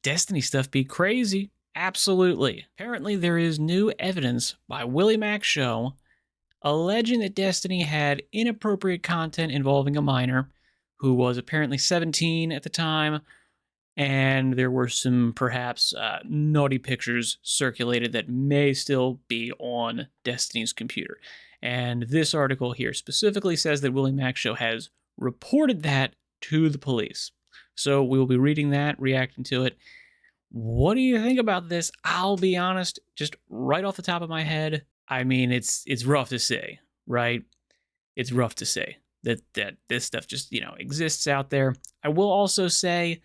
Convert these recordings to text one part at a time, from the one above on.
Destiny stuff be crazy. Absolutely. Apparently, there is new evidence by Willie Mack Show alleging that Destiny had inappropriate content involving a minor who was apparently 17 at the time, and there were some perhaps naughty pictures circulated that may still be on Destiny's computer. And this article here specifically says that Willie Mack Show has reported that to the police. So we will be reading that, reacting to it. What do you think about this? I'll be honest, just right off the top of my head, I mean, it's rough to say, right? It's rough to say that this stuff just, exists out there. I will also say,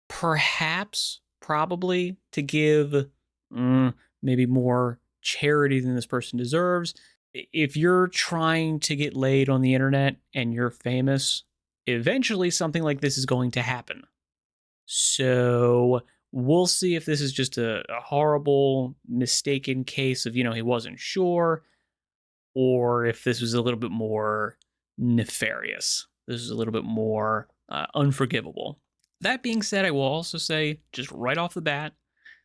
perhaps, probably, to give maybe more charity than this person deserves. If you're trying to get laid on the internet and you're famous, eventually something like this is going to happen. So we'll see if this is just a horrible, mistaken case of, he wasn't sure, or if this was a little bit more nefarious. This is a little bit more unforgivable. That being said, I will also say, just right off the bat,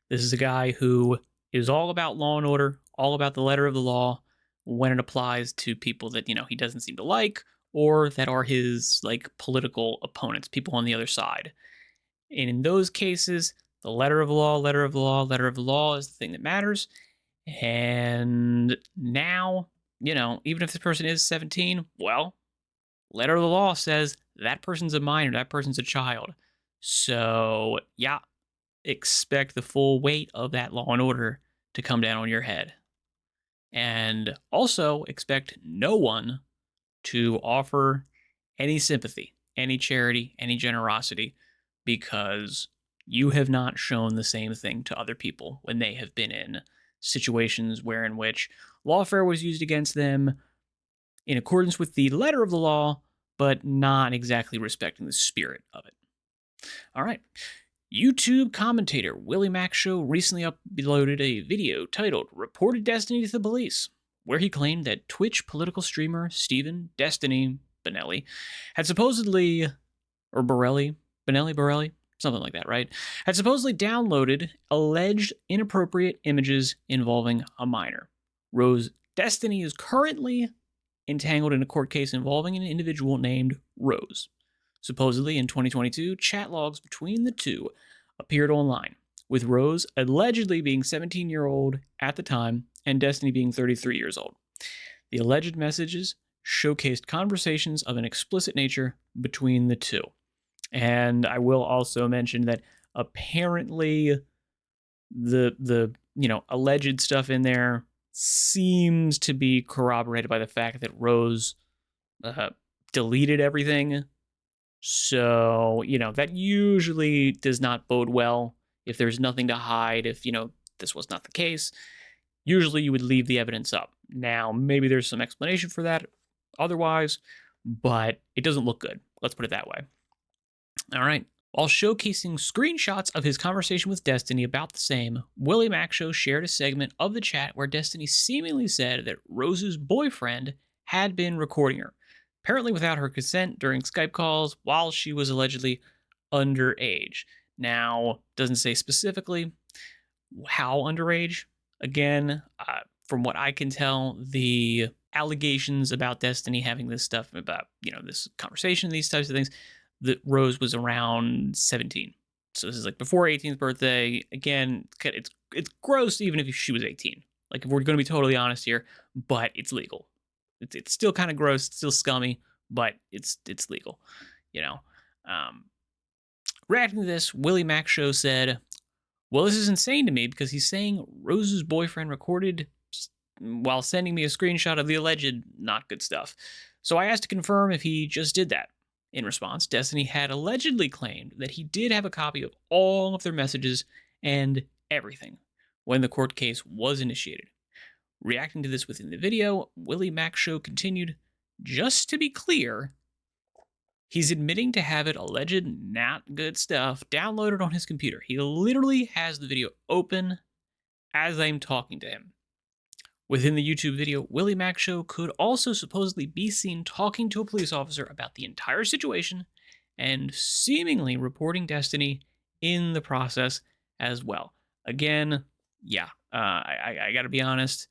this is a guy who is all about law and order, all about the letter of the law when it applies to people that, he doesn't seem to like, or that are his, political opponents, people on the other side. And in those cases, the letter of the law, letter of the law, letter of the law is the thing that matters. And now, even if this person is 17, well, letter of the law says that person's a minor, that person's a child. So, yeah, expect the full weight of that law and order to come down on your head. And also expect no one to offer any sympathy, any charity, any generosity, because you have not shown the same thing to other people when they have been in situations in which lawfare was used against them in accordance with the letter of the law, but not exactly respecting the spirit of it. All right. YouTube commentator Willie Mack Show recently uploaded a video titled Reported Destiny to the Police, where he claimed that Twitch political streamer Stephen Destiny Benelli had supposedly, or Borelli, something like that, right? Had supposedly downloaded alleged inappropriate images involving a minor. Rose Destiny is currently entangled in a court case involving an individual named Rose. Supposedly, in 2022, chat logs between the two appeared online, with Rose allegedly being 17-year-old at the time and Destiny being 33 years old. The alleged messages showcased conversations of an explicit nature between the two. And I will also mention that apparently the alleged stuff in there seems to be corroborated by the fact that Rose deleted everything. So, that usually does not bode well if there's nothing to hide, if, this was not the case. Usually you would leave the evidence up. Now, maybe there's some explanation for that otherwise, but it doesn't look good. Let's put it that way. All right. While showcasing screenshots of his conversation with Destiny about the same, Willie Mack Show shared a segment of the chat where Destiny seemingly said that Rose's boyfriend had been recording her, apparently without her consent during Skype calls while she was allegedly underage. Now, doesn't say specifically how underage. Again, from what I can tell, the allegations about Destiny having this stuff about, this conversation, these types of things, that Rose was around 17. So this is before 18th birthday. Again, it's gross even if she was 18. If we're going to be totally honest here, but it's legal. It's still kind of gross, it's still scummy, but it's legal, Reacting to this, Willie Mack Show said, "Well, this is insane to me because he's saying Rose's boyfriend recorded while sending me a screenshot of the alleged not good stuff. So I asked to confirm if he just did that. In response, Destiny had allegedly claimed that he did have a copy of all of their messages and everything when the court case was initiated. Reacting to this within the video, Willie Mack Show continued, just to be clear, he's admitting to having alleged not good stuff downloaded on his computer. He literally has the video open as I'm talking to him. Within the YouTube video, Willie Mack Show could also supposedly be seen talking to a police officer about the entire situation and seemingly reporting Destiny in the process as well. Again, yeah, I got to be honest.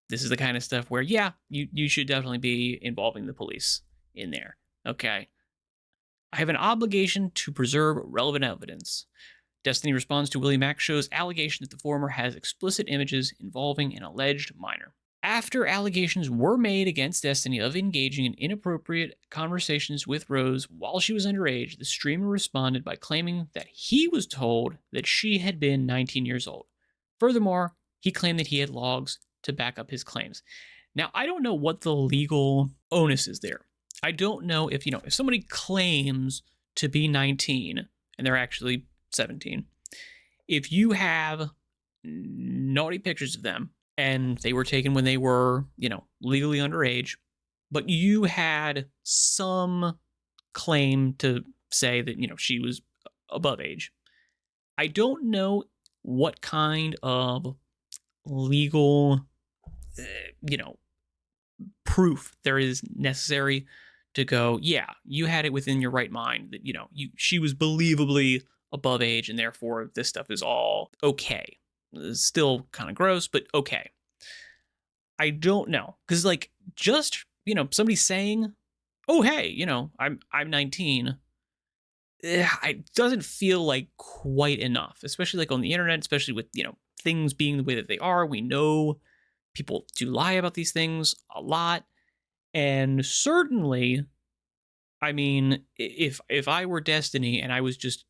This is the kind of stuff where, yeah, you should definitely be involving the police in there. Okay. I have an obligation to preserve relevant evidence. Destiny responds to Willie Mack Show's allegation that the former has explicit images involving an alleged minor. After allegations were made against Destiny of engaging in inappropriate conversations with Rose while she was underage, the streamer responded by claiming that he was told that she had been 19 years old. Furthermore, he claimed that he had logs to back up his claims. Now, I don't know what the legal onus is there. I don't know if, if somebody claims to be 19 and they're actually 17, if you have naughty pictures of them and they were taken when they were, legally underage, but you had some claim to say that, she was above age. I don't know what kind of legal, proof there is necessary to go, yeah, you had it within your right mind that, she was believably above age and therefore this stuff is all okay. It's still kind of gross, but okay. I don't know. Because just, somebody saying, oh, hey, I'm 19. It doesn't feel like quite enough, especially on the internet, especially with, things being the way that they are. We know people do lie about these things a lot. And certainly, I mean, if I were Destiny and I was just,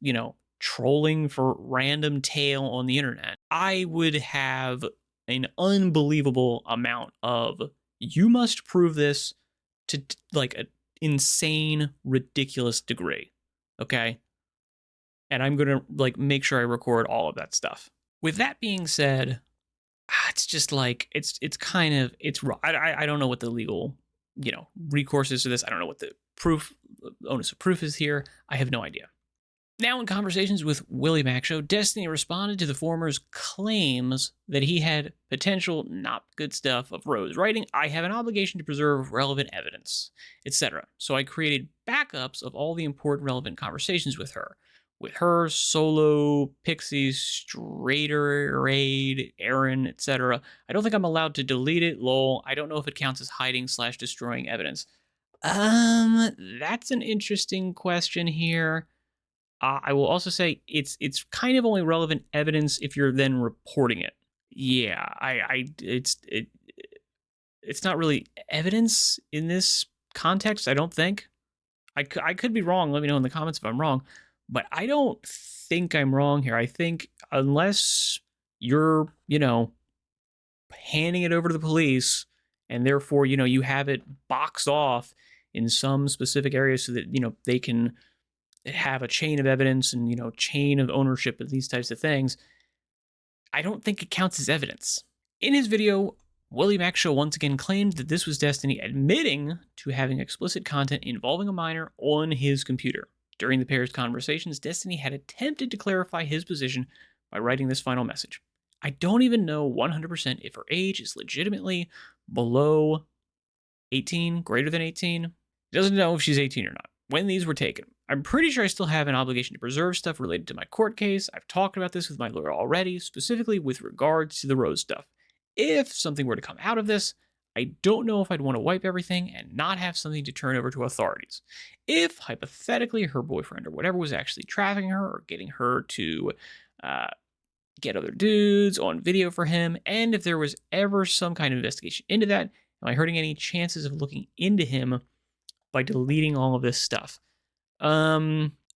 trolling for random tale on the internet, I would have an unbelievable amount of you must prove this to an insane, ridiculous degree. Okay? And I'm going to make sure I record all of that stuff. With that being said, it's just it's kind of I don't know what the legal recourse is to this. I don't know what the onus of proof is here. I have no idea. Now, in conversations with Willie Mack Show, Destiny responded to the former's claims that he had potential not good stuff of Rose, writing, I have an obligation to preserve relevant evidence, etc. So I created backups of all the important relevant conversations with her, Solo, Pixie, Strader, Raid, Aaron, etc. I don't think I'm allowed to delete it, lol. I don't know if it counts as hiding/destroying evidence. That's an interesting question here. I will also say it's kind of only relevant evidence if you're then reporting it. Yeah, it's not really evidence in this context. I don't think. I could be wrong. Let me know in the comments if I'm wrong. But I don't think I'm wrong here. I think unless you're, handing it over to the police and therefore, you have it boxed off in some specific area so that, they can have a chain of evidence and, chain of ownership of these types of things, I don't think it counts as evidence. In his video, Willie Mack Show once again claimed that this was Destiny admitting to having explicit content involving a minor on his computer. During the pair's conversations, Destiny had attempted to clarify his position by writing this final message. I don't even know 100% if her age is legitimately below 18, greater than 18. He doesn't know if she's 18 or not. When these were taken, I'm pretty sure I still have an obligation to preserve stuff related to my court case. I've talked about this with my lawyer already, specifically with regards to the Rose stuff. If something were to come out of this, I don't know if I'd want to wipe everything and not have something to turn over to authorities. If, hypothetically, her boyfriend or whatever was actually trafficking her or getting her to get other dudes on video for him, and if there was ever some kind of investigation into that, am I hurting any chances of looking into him by deleting all of this stuff?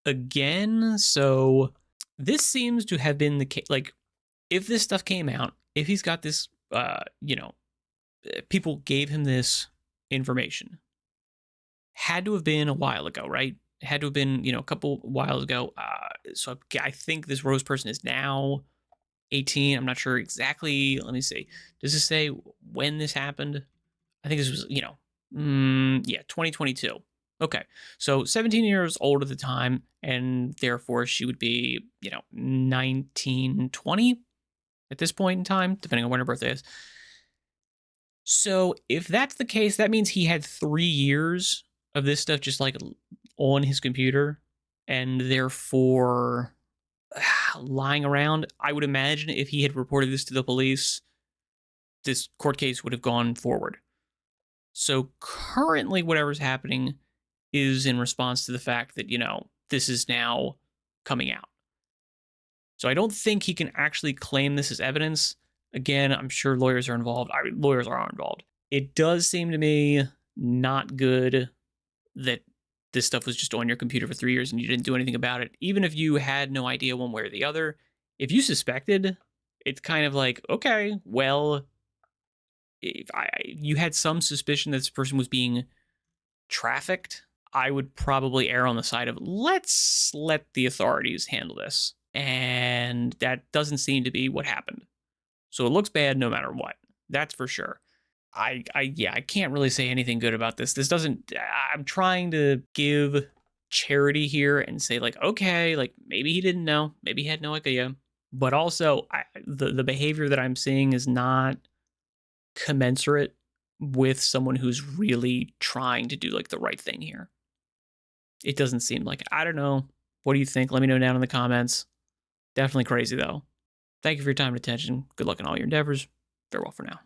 Again, so this seems to have been the case. If this stuff came out, if he's got this, people gave him this information, had to have been a while ago, right? Had to have been, a couple whiles ago. So I think this Rose person is now 18. I'm not sure exactly. Let me see. Does this say when this happened? I think this was, 2022. Okay. So 17 years old at the time, and therefore she would be, 19, 20 at this point in time, depending on when her birthday is. So if that's the case, that means he had 3 years of this stuff just on his computer, and therefore lying around. I would imagine if he had reported this to the police, this court case would have gone forward. So currently, whatever's happening is in response to the fact that, this is now coming out. So I don't think he can actually claim this as evidence. Again, I'm sure lawyers are involved. Lawyers are involved. It does seem to me not good that this stuff was just on your computer for 3 years and you didn't do anything about it. Even if you had no idea one way or the other, if you suspected, it's kind of like, okay, well, if you had some suspicion that this person was being trafficked, I would probably err on the side of let's let the authorities handle this. And that doesn't seem to be what happened. So it looks bad no matter what. That's for sure. I can't really say anything good about this. This doesn't, I'm trying to give charity here and say, like, okay, like maybe he didn't know, maybe he had no idea. But also, the behavior that I'm seeing is not commensurate with someone who's really trying to do like the right thing here. It doesn't seem like it. I don't know. What do you think? Let me know down in the comments. Definitely crazy though. Thank you for your time and attention. Good luck in all your endeavors. Farewell for now.